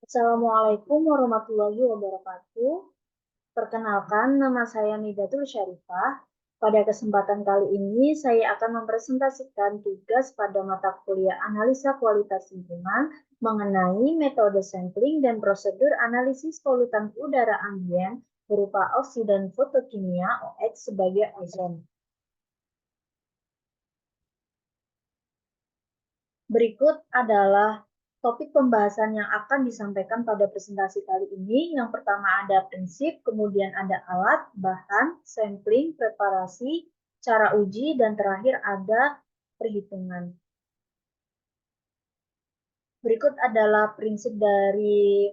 Assalamualaikum warahmatullahi wabarakatuh. Perkenalkan, nama saya Nidatul Syarifah. Pada kesempatan kali ini, saya akan mempresentasikan tugas pada mata kuliah Analisa Kualitas Lingkungan mengenai metode sampling dan prosedur analisis polutan udara ambien berupa oksidan fotokimia OX sebagai ozon. Berikut adalah topik pembahasan yang akan disampaikan pada presentasi kali ini. Yang pertama ada prinsip, kemudian ada alat, bahan, sampling, preparasi, cara uji, dan terakhir ada perhitungan. Berikut adalah prinsip dari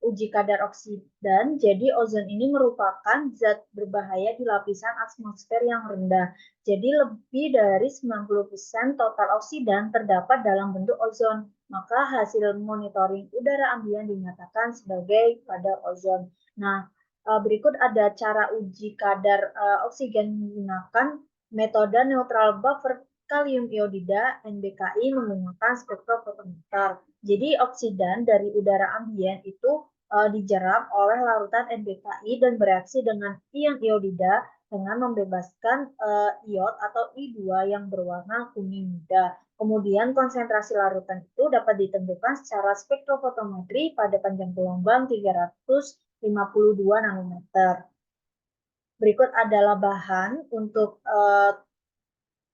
uji kadar oksidan. Jadi ozon ini merupakan zat berbahaya di lapisan atmosfer yang rendah. Jadi lebih dari 90% total oksidan terdapat dalam bentuk ozon. Maka hasil monitoring udara ambien dinyatakan sebagai kadar ozon. Nah, berikut ada cara uji kadar oksigen menggunakan metode neutral buffer kalium iodida NBKI menggunakan spektrofotometer. Jadi oksidan dari udara ambien itu dijeram oleh larutan NBKI dan bereaksi dengan ion iodida dengan membebaskan iod atau I2 yang berwarna kuning muda. Kemudian konsentrasi larutan itu dapat ditentukan secara spektrofotometri pada panjang gelombang 352 nanometer. Berikut adalah bahan untuk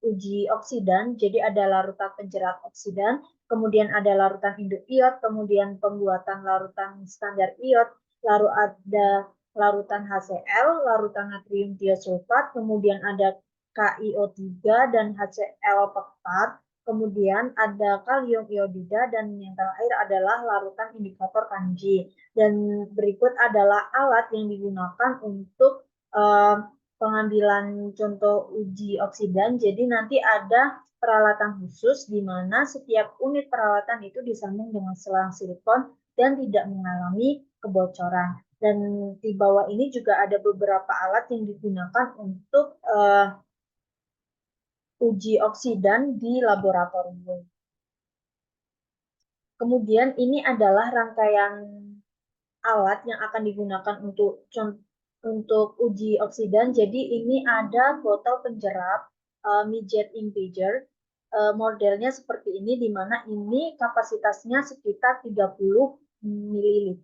uji oksidan, jadi ada larutan penjerat oksidan, kemudian ada larutan induk iod, kemudian pembuatan larutan standar iod, lalu ada larutan HCl, larutan natrium tiosulfat, kemudian ada KiO3 dan HCl pekat, kemudian ada kalium iodida, dan yang terakhir adalah larutan indikator kanji. Dan berikut adalah alat yang digunakan untuk pengambilan contoh uji oksidan. Jadi nanti ada peralatan khusus di mana setiap unit peralatan itu disambung dengan selang silikon dan tidak mengalami kebocoran. Dan di bawah ini juga ada beberapa alat yang digunakan untuk uji oksidan di laboratorium. Kemudian ini adalah rangkaian alat yang akan digunakan untuk uji oksidan. Jadi ini ada botol penjerap midget integer. Modelnya seperti ini, di mana ini kapasitasnya sekitar 30 ml.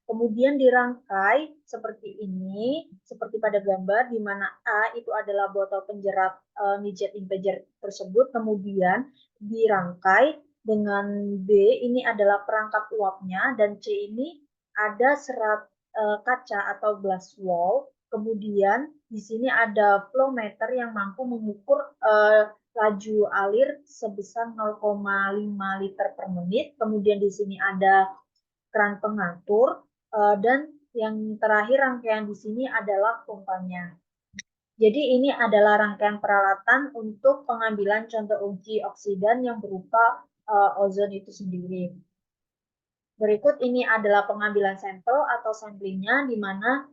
Kemudian dirangkai seperti ini, seperti pada gambar, di mana A itu adalah botol penjerap midget integer tersebut. Kemudian dirangkai dengan B, ini adalah perangkap uapnya, dan C ini ada serat kaca atau glass wall. Kemudian di sini ada flow meter yang mampu mengukur laju alir sebesar 0,5 liter per menit. Kemudian di sini ada keran pengatur dan yang terakhir rangkaian di sini adalah pompanya. Jadi ini adalah rangkaian peralatan untuk pengambilan contoh uji oksidan yang berupa ozon itu sendiri. Berikut ini adalah pengambilan sampel atau samplingnya, di mana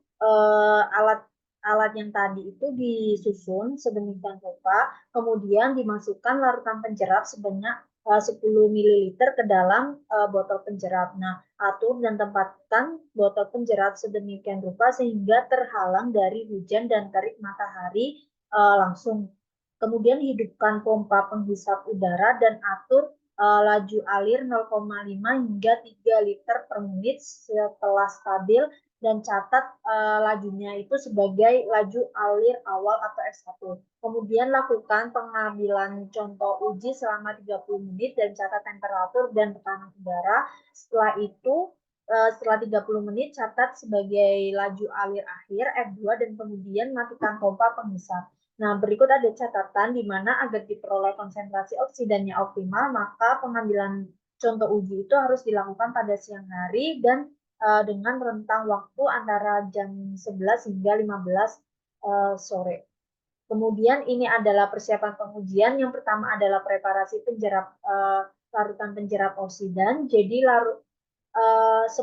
alat yang tadi itu disusun sedemikian rupa, kemudian dimasukkan larutan penjerap sebanyak 10 ml ke dalam botol penjerap. Nah, atur dan tempatkan botol penjerap sedemikian rupa sehingga terhalang dari hujan dan terik matahari langsung. Kemudian hidupkan pompa penghisap udara dan atur laju alir 0,5 hingga 3 liter per menit setelah stabil, dan catat lajunya itu sebagai laju alir awal atau S1. Kemudian lakukan pengambilan contoh uji selama 30 menit dan catat temperatur dan tekanan udara. Setelah itu, setelah 30 menit catat sebagai laju alir akhir F2 dan kemudian matikan pompa penghisap. Nah, berikut ada catatan di mana agar diperoleh konsentrasi oksidannya optimal, maka pengambilan contoh uji itu harus dilakukan pada siang hari dan dengan rentang waktu antara jam 11 hingga 15 sore. Kemudian ini adalah persiapan pengujian. Yang pertama adalah preparasi penjerap larutan penjerap oksidan. Jadi 10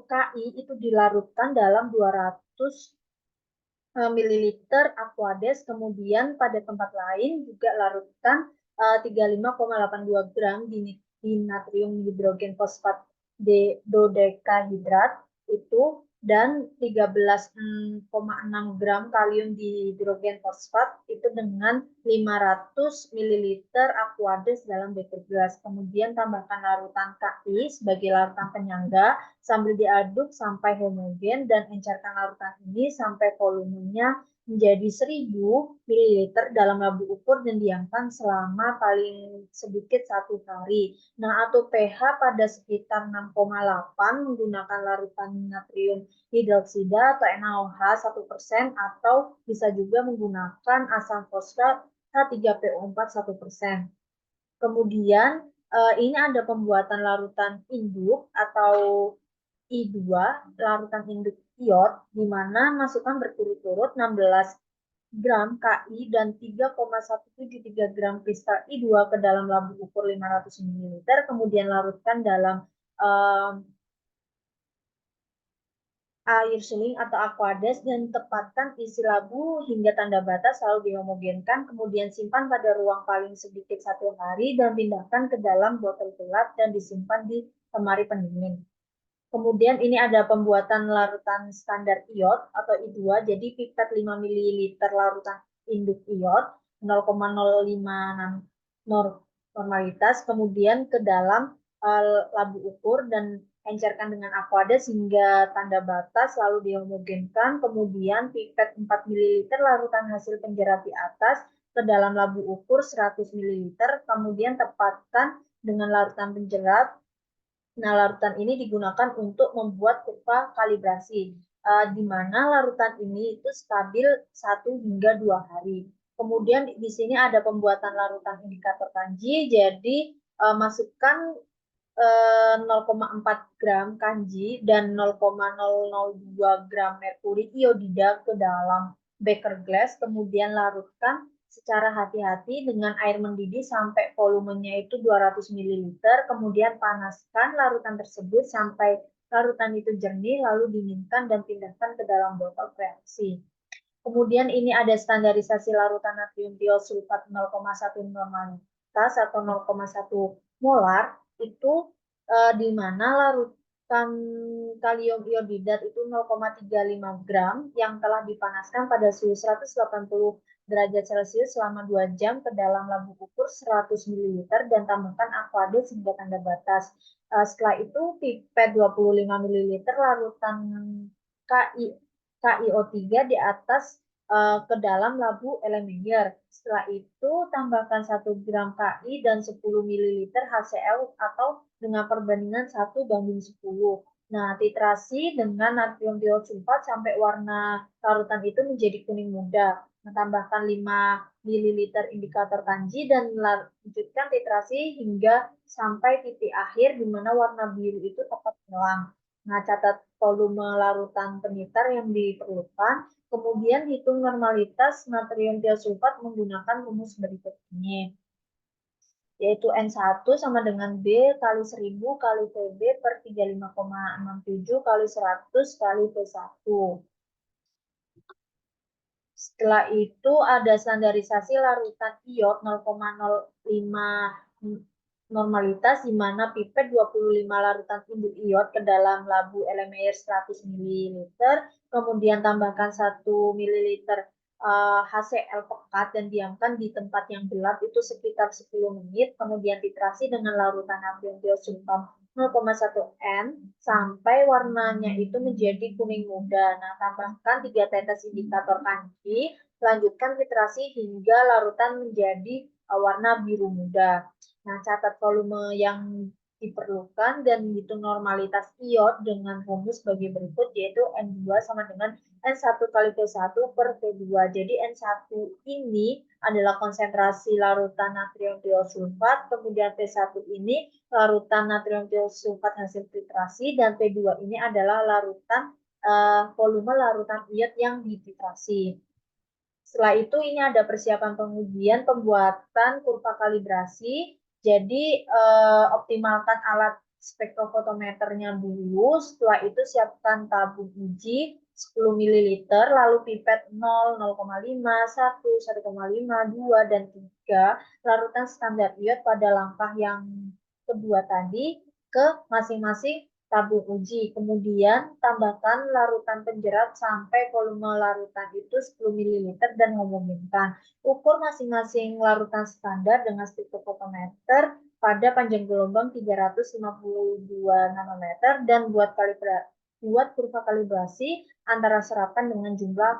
KI itu dilarutkan dalam 200 mililiter Aquades, kemudian pada tempat lain juga larutkan 35,82 gram di natrium hidrogen fosfat dodekahidrat itu dan 13,6 gram kalium dihidrogen fosfat itu dengan 500 ml Aquades dalam beker gelas. Kemudian tambahkan larutan Ki sebagai larutan penyangga sambil diaduk sampai homogen dan encerkan larutan ini sampai volumenya menjadi 1000 ml dalam labu ukur dan diamkan selama paling sedikit 1 hari. Nah, atau pH pada sekitar 6,8 menggunakan larutan natrium hidroksida atau NaOH 1% atau bisa juga menggunakan asam fosfat H3PO4 1%. Kemudian ini ada pembuatan larutan induk atau I2, larutan induk iod, di mana masukkan berturut-turut 16 gram Ki dan 3,173 gram kristal I2 ke dalam labu ukur 500 ml, kemudian larutkan dalam air suling atau Aquades dan tepatkan isi labu hingga tanda batas lalu dihomogenkan, kemudian simpan pada ruang paling sedikit 1 hari dan pindahkan ke dalam botol gelap dan disimpan di lemari pendingin. Kemudian ini ada pembuatan larutan standar iod atau I2, jadi pipet 5 ml larutan induk iod 0,05 normalitas, kemudian ke dalam labu ukur dan encerkan dengan Aquades hingga tanda batas, lalu dihomogenkan, kemudian pipet 4 ml larutan hasil penjerat di atas ke dalam labu ukur 100 ml, kemudian tepatkan dengan larutan penjerat. Nah, larutan ini digunakan untuk membuat kurva kalibrasi, di mana larutan ini itu stabil 1 hingga 2 hari. Kemudian di sini ada pembuatan larutan indikator kanji, jadi masukkan 0,4 gram kanji dan 0,002 gram merkuri iodida ke dalam beker glass, kemudian larutkan secara hati-hati dengan air mendidih sampai volumenya itu 200 ml, kemudian panaskan larutan tersebut sampai larutan itu jernih, lalu dinginkan dan pindahkan ke dalam botol reaksi. Kemudian ini ada standarisasi larutan natrium tiosulfat 0,1 normalitas atau 0,1 molar, itu di mana larutan kalium iodidat itu 0,35 gram yang telah dipanaskan pada suhu 180 derajat Celcius selama 2 jam ke dalam labu ukur 100 ml dan tambahkan Aquades hingga tanda batas. Setelah itu pipet 25 ml larutan KiO3 di atas ke dalam labu Erlenmeyer. Setelah itu tambahkan 1 gram Ki dan 10 ml HCl atau dengan perbandingan 1:10. Nah, titrasi dengan natrium tiosulfat sampai warna larutan itu menjadi kuning muda. Nah, tambahkan 5 ml indikator kanji dan lanjutkan titrasi hingga sampai titik akhir di mana warna biru itu tepat hilang. Nah, catat volume larutan penyitar yang diperlukan, kemudian hitung normalitas natrium tiosulfat menggunakan rumus berikut ini, yaitu N1 sama dengan B kali 1000 kali Vb per 35,67 kali 100 kali V1. Setelah itu ada standarisasi larutan iod 0,05 normalitas, di mana pipet 25 larutan induk iod ke dalam labu Erlenmeyer 100 ml, kemudian tambahkan 1 ml HCl pekat dan diamkan di tempat yang gelap itu sekitar 10 menit, kemudian titrasi dengan larutan natrium tiosulfat 0,1 N sampai warnanya itu menjadi kuning muda. Nah, tambahkan 3 tetes indikator kanji, lanjutkan titrasi hingga larutan menjadi warna biru muda. Nah, catat volume yang diperlukan dan hitung normalitas iod dengan rumus sebagai berikut, yaitu N2 sama dengan N1 kali V1 per V2. Jadi N1 ini adalah konsentrasi larutan natrium tiosulfat, kemudian V1 ini larutan natrium tiosulfat hasil titrasi, dan V2 ini adalah larutan volume larutan iod yang dititrasi. Setelah itu ini ada persiapan pengujian pembuatan kurva kalibrasi. Jadi optimalkan alat spektrofotometernya dulu. Setelah itu siapkan tabung uji 10 ml, lalu pipet 0, 0,5, 1, 1,5, 2, dan 3 larutan standar iod pada langkah yang kedua tadi ke masing-masing tabung uji. Kemudian tambahkan larutan penjerat sampai volume larutan itu 10 ml dan mengumumkan. Ukur masing-masing larutan standar dengan spektrofotometer pada panjang gelombang 352 nanometer dan buat kurva kalibrasi antara serapan dengan jumlah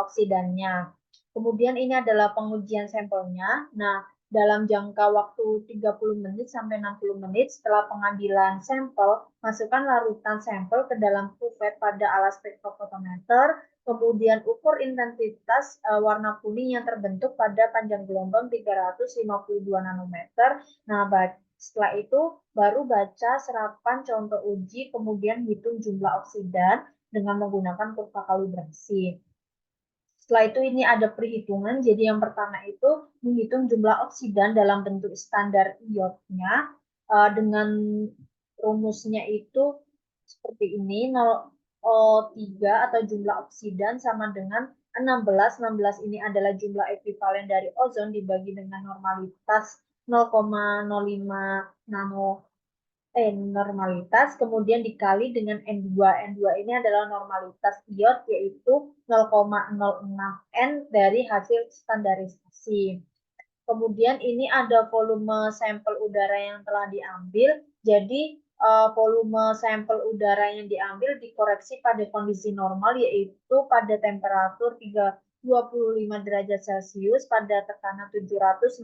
oksidannya. Kemudian ini adalah pengujian sampelnya. Nah, dalam jangka waktu 30 menit sampai 60 menit setelah pengambilan sampel, masukkan larutan sampel ke dalam kuvet pada alat spektrofotometer, kemudian ukur intensitas warna kuning yang terbentuk pada panjang gelombang 352 nanometer. Nah, setelah itu baru baca serapan contoh uji, kemudian hitung jumlah oksidan dengan menggunakan kurva kalibrasi. Setelah itu ini ada perhitungan. Jadi yang pertama itu menghitung jumlah oksidan dalam bentuk standar iodnya dengan rumusnya itu seperti ini 0,3 atau jumlah oksidan sama dengan 16. 16 ini adalah jumlah ekuivalen dari ozon dibagi dengan normalitas 0,05 nano normalitas, kemudian dikali dengan N2. N2 ini adalah normalitas iod, yaitu 0,06 N dari hasil standarisasi. Kemudian ini ada volume sampel udara yang telah diambil. Jadi volume sampel udara yang diambil dikoreksi pada kondisi normal, yaitu pada temperatur 25 derajat Celcius pada tekanan 760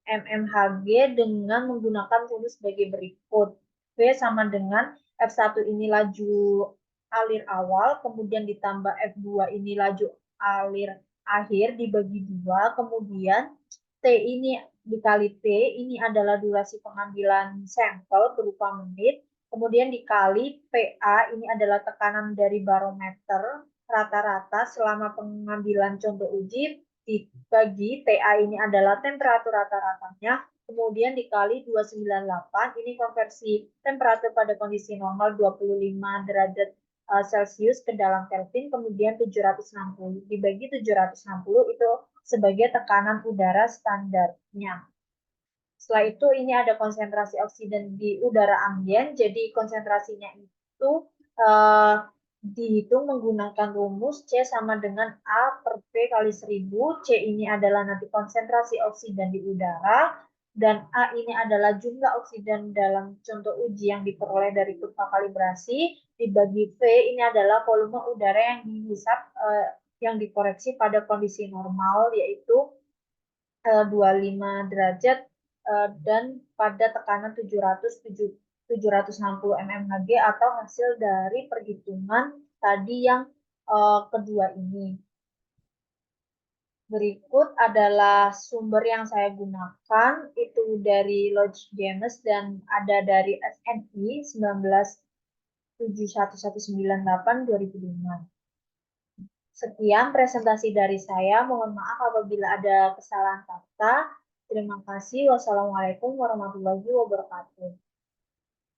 mmHg dengan menggunakan rumus sebagai berikut. V sama dengan F1 ini laju alir awal, kemudian ditambah F2 ini laju alir akhir dibagi 2, kemudian T ini dikali T, ini adalah durasi pengambilan sampel berupa menit, kemudian dikali PA, ini adalah tekanan dari barometer rata-rata selama pengambilan contoh uji, dibagi TA ini adalah temperatur rata-ratanya, kemudian dikali 298, ini konversi temperatur pada kondisi normal 25 derajat Celcius ke dalam Kelvin, kemudian 760 dibagi 760 itu sebagai tekanan udara standarnya. Setelah itu ini ada konsentrasi oksidan di udara ambien, jadi konsentrasinya itu dihitung menggunakan rumus C sama dengan A per V kali 1000. C ini adalah nanti konsentrasi oksidan di udara, dan A ini adalah jumlah oksidan dalam contoh uji yang diperoleh dari kurva kalibrasi, dibagi V ini adalah volume udara yang dihisap yang dikoreksi pada kondisi normal, yaitu 25 derajat dan pada tekanan 760 mmHg atau hasil dari perhitungan tadi yang kedua ini. Berikut adalah sumber yang saya gunakan, itu dari Lodge James dan ada dari SNI 197198-2005. Sekian presentasi dari saya. Mohon maaf apabila ada kesalahan kata. Terima kasih. Wassalamualaikum warahmatullahi wabarakatuh.